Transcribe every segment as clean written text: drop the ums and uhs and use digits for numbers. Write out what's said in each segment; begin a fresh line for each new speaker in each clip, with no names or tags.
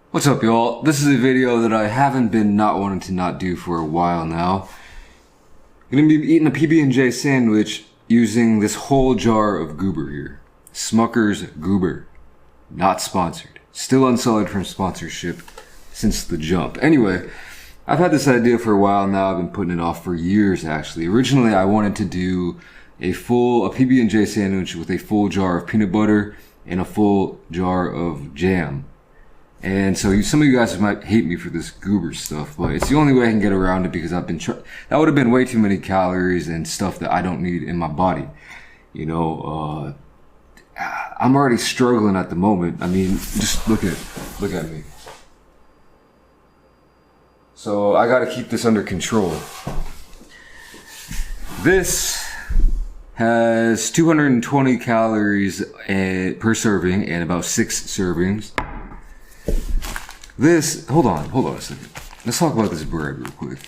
What's up, y'all? This is a video that I haven't been not wanting to not do for a while now. I'm gonna be eating a PB&J sandwich using this whole jar of Goober here. Smucker's Goober. Not sponsored. Still unsullied from sponsorship since the jump. Anyway, I've had this idea for a while now. I've been putting it off for years, actually. Originally, I wanted to do a PB&J sandwich with a full jar of peanut butter and a full jar of jam. And so some of you guys might hate me for this Goober stuff, but it's the only way I can get around it because that would have been way too many calories and stuff that I don't need in my body. You know, I'm already struggling at the moment. I mean, just look at me. So I gotta keep this under control. This has 220 calories per serving and about 6 servings. Hold on a second. Let's talk about this bread real quick.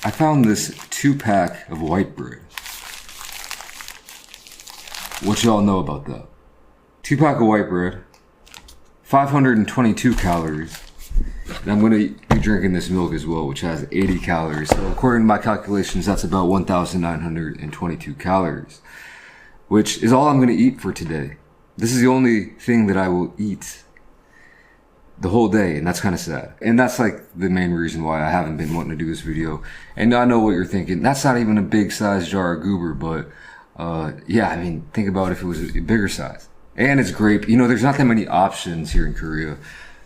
I found this 2-pack of white bread. What y'all know about that? 2-pack of white bread, 522 calories. And I'm gonna be drinking this milk as well, which has 80 calories. So according to my calculations, that's about 1,922 calories, which is all I'm gonna eat for today. This is the only thing that I will eat the whole day, and that's kind of sad. And that's like the main reason why I haven't been wanting to do this video. And I know what you're thinking. That's not even a big size jar of Goober, but yeah, I mean, think about if it was a bigger size. And it's grape. You know, there's not that many options here in Korea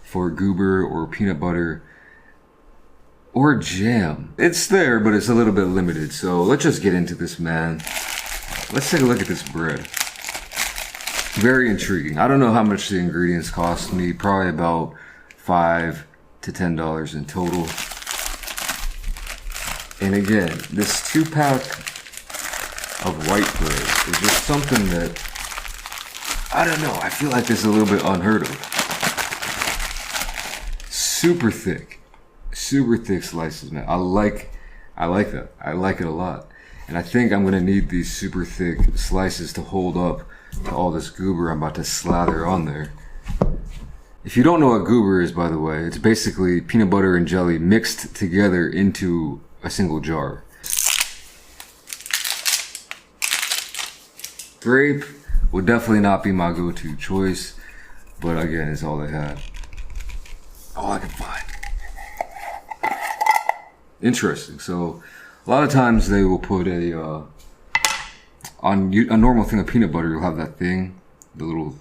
for Goober or peanut butter or jam. It's there, but it's a little bit limited. So let's just get into this, man. Let's take a look at this bread. Very intriguing. I don't know how much the ingredients cost me. Probably about $5 to $10 in total. And again, this 2-pack of white bread is just something that, I don't know, I feel like this is a little bit unheard of. Super thick slices, man. I like that. I like it a lot. And I think I'm gonna need these super thick slices to hold up to all this Goober I'm about to slather on there. If you don't know what Goober is, by the way, it's basically peanut butter and jelly mixed together into a single jar. Grape would definitely not be my go-to choice, but again, it's all they had. All I could find. Interesting. So a lot of times they will put on a normal thing of peanut butter, you'll have that thing, the little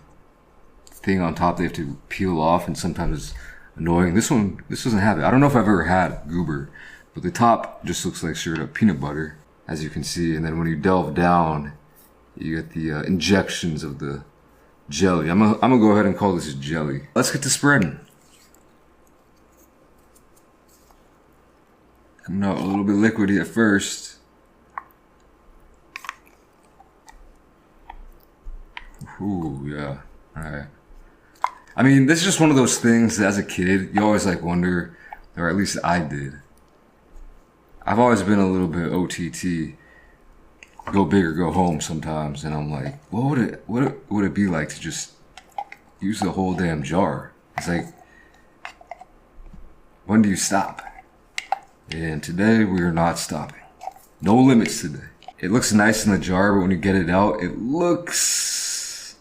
thing on top they have to peel off, and sometimes it's annoying. This doesn't have it. I don't know if I've ever had Goober, but the top just looks like straight up peanut butter, as you can see. And then when you delve down, you get the injections of the jelly. I'm gonna go ahead and call this jelly. Let's get to spreading. Coming out a little bit liquidy at first. Ooh, yeah. Alright. I mean, this is just one of those things that as a kid, you always like wonder, or at least I did. I've always been a little bit OTT. Go big or go home sometimes, and I'm like, what would it be like to just use the whole damn jar? It's like, when do you stop? And today we are not stopping. No limits today. It looks nice in the jar, but when you get it out, it looks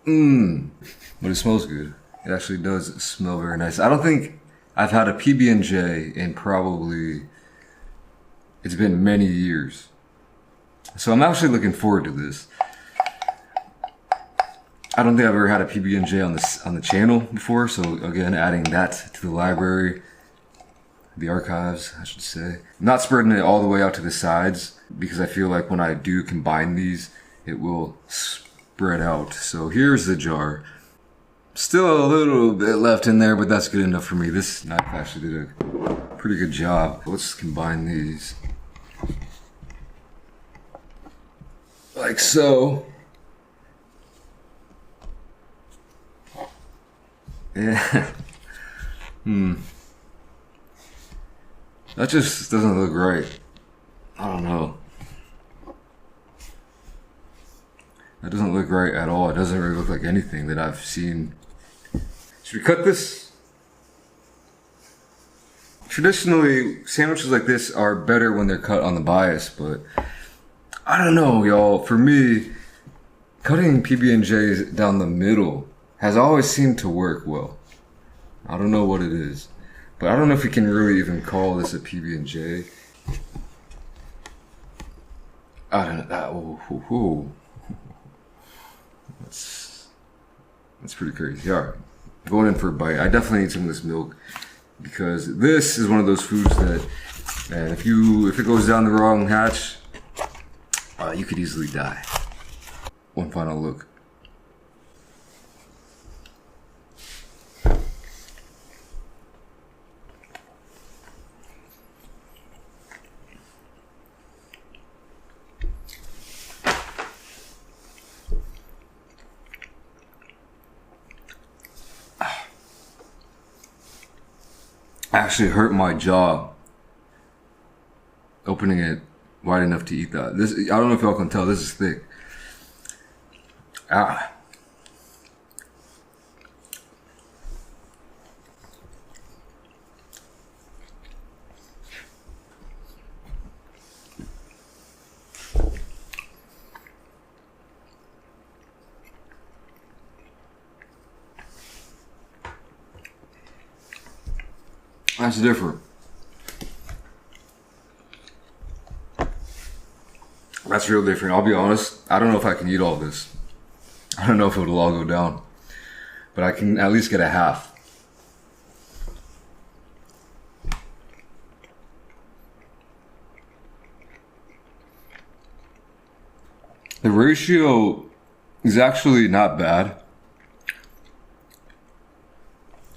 but it smells good. It actually does smell very nice. I don't think I've had a PB&J in probably, it's been many years. So I'm actually looking forward to this. I don't think I've ever had a PB&J on the channel before, so again, adding that to the library, the archives, I should say. I'm not spreading it all the way out to the sides because I feel like when I do combine these, it will spread out. So here's the jar. Still a little bit left in there, but that's good enough for me. This knife actually did a pretty good job. Let's combine these. Like so. Yeah. That just doesn't look right. I don't know. That doesn't look right at all. It doesn't really look like anything that I've seen. Should we cut this? Traditionally, sandwiches like this are better when they're cut on the bias, but I don't know, y'all. For me, cutting PB&Js down the middle has always seemed to work well. I don't know what it is, but I don't know if we can really even call this a PB&J. I don't know. That's pretty crazy. All right, going in for a bite. I definitely need some of this milk because this is one of those foods that, man, if it goes down the wrong hatch, you could easily die. One final look. Actually hurt my jaw opening it wide enough to eat that. This, I don't know if y'all can tell, this is thick. That's different. That's real different. I'll be honest, I don't know if I can eat all this. I don't know if it'll all go down, but I can at least get a half. The ratio is actually not bad.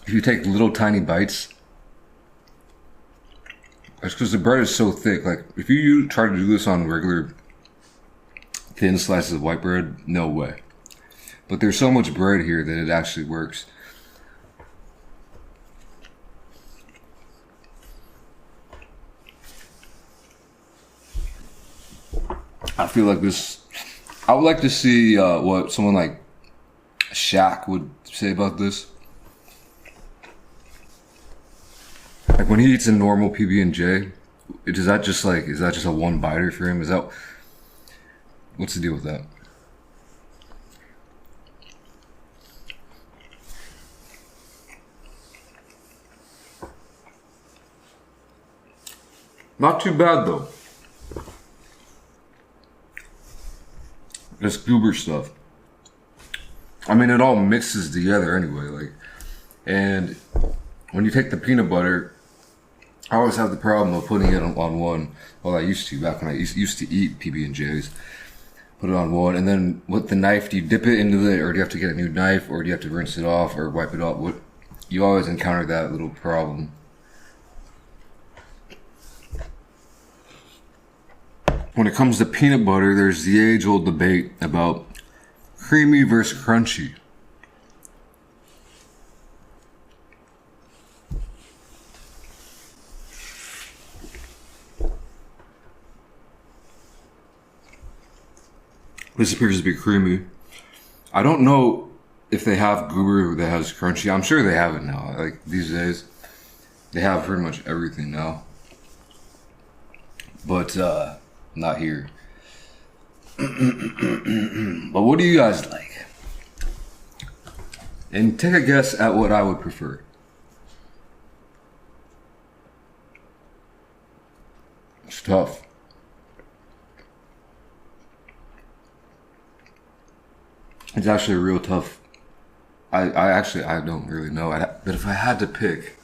If you take little tiny bites, it's because the bread is so thick. Like, if you try to do this on regular thin slices of white bread, no way. But there's so much bread here that it actually works. I feel like this, I would like to see what someone like Shaq would say about this. Like when he eats a normal PB&J, is that just a one biter for him? What's the deal with that? Not too bad though. This Goober stuff. I mean, it all mixes together anyway. Like, and when you take the peanut butter, I always have the problem of putting it on one. Well, I used to back when I used to eat PB&Js. Put it on one, and then with the knife, do you dip it into it, or do you have to get a new knife, or do you have to rinse it off, or wipe it off? You always encounter that little problem. When it comes to peanut butter, there's the age-old debate about creamy versus crunchy. This appears to be creamy. I don't know if they have Goober that has crunchy. I'm sure they have it now. Like these days, they have pretty much everything now. But not here. But what do you guys like? And take a guess at what I would prefer. It's tough. It's actually real tough. I don't really know. But if I had to pick,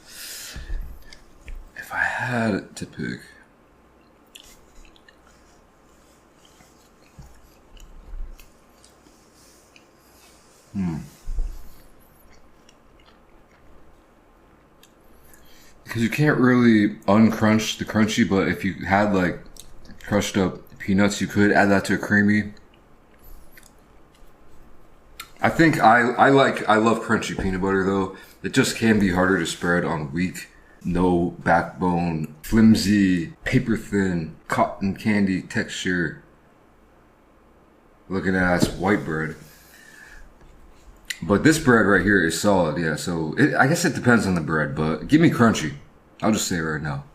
because you can't really uncrunch the crunchy, but if you had like crushed up peanuts, you could add that to a creamy. I think I love crunchy peanut butter though. It just can be harder to spread on weak, no backbone, flimsy, paper thin, cotton candy texture. looking at it's white bread. But this bread right here is solid, yeah. So I guess it depends on the bread, but give me crunchy. I'll just say it right now.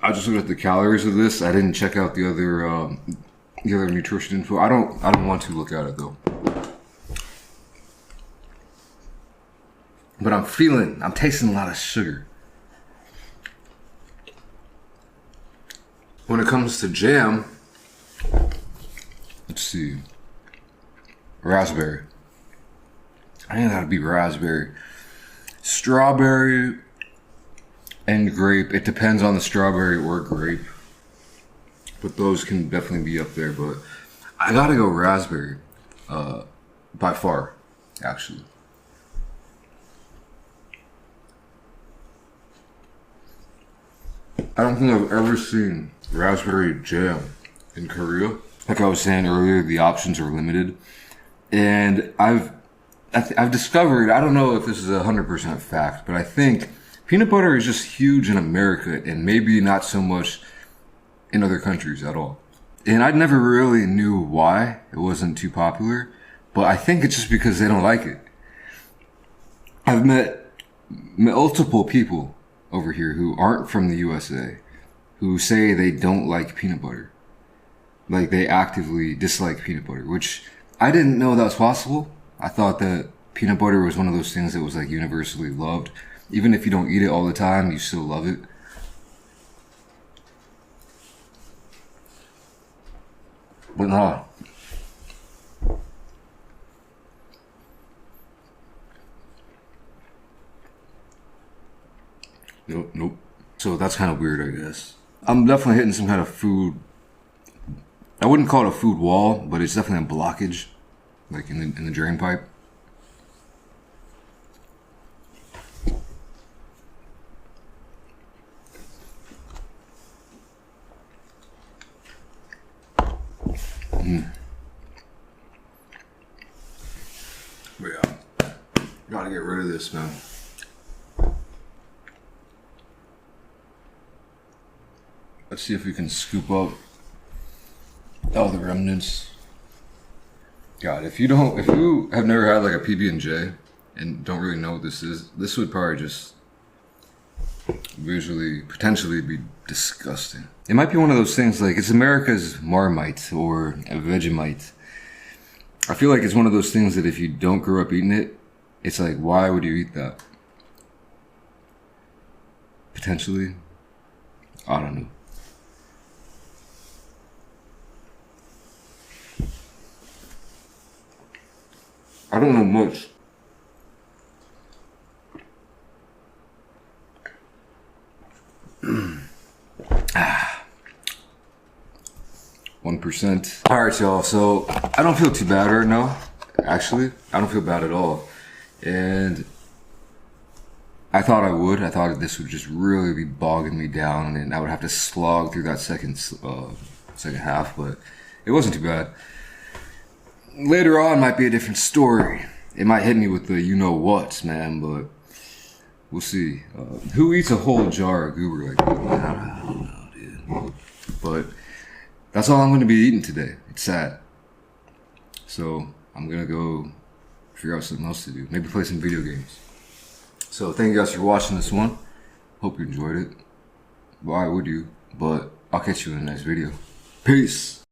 I just looked at the calories of this. I didn't check out the other nutrition info. I don't want to look at it though. But I'm tasting a lot of sugar. When it comes to jam, let's see. Raspberry. I think that'd be raspberry. Strawberry and grape. It depends on the strawberry or grape. But those can definitely be up there. But I gotta go raspberry. By far, actually. I don't think I've ever seen raspberry jam in Korea. Like I was saying earlier, the options are limited. And I've discovered, I don't know if this is 100% fact, but I think peanut butter is just huge in America and maybe not so much in other countries at all. And I never really knew why it wasn't too popular, but I think it's just because they don't like it. I've met multiple people over here who aren't from the USA who say they don't like peanut butter. Like they actively dislike peanut butter, which I didn't know that was possible. I thought that peanut butter was one of those things that was like universally loved. Even if you don't eat it all the time, you still love it. But no. Nope. So that's kind of weird, I guess. I'm definitely hitting some kind of food. I wouldn't call it a food wall, but it's definitely a blockage, like in the drain pipe. But yeah, gotta get rid of this, man. Let's see if we can scoop up all the remnants. God, if you have never had like a PB&J and don't really know what this is, this would probably just visually, potentially be disgusting. It might be one of those things like it's America's Marmite or a Vegemite. I feel like it's one of those things that if you don't grow up eating it, it's like, why would you eat that? Potentially. I don't know. I don't know much. Ah. 1%. Alright, y'all, so I don't feel too bad right now. Actually, I don't feel bad at all. And I thought I would. I thought this would just really be bogging me down and I would have to slog through that second half, but it wasn't too bad. Later on might be a different story. It might hit me with the you-know-whats, man, but we'll see. Who eats a whole jar of Goober like that? I don't know, dude. But that's all I'm going to be eating today. It's sad. So I'm going to go figure out something else to do. Maybe play some video games. So thank you guys for watching this one. Hope you enjoyed it. Why would you? But I'll catch you in the next video. Peace.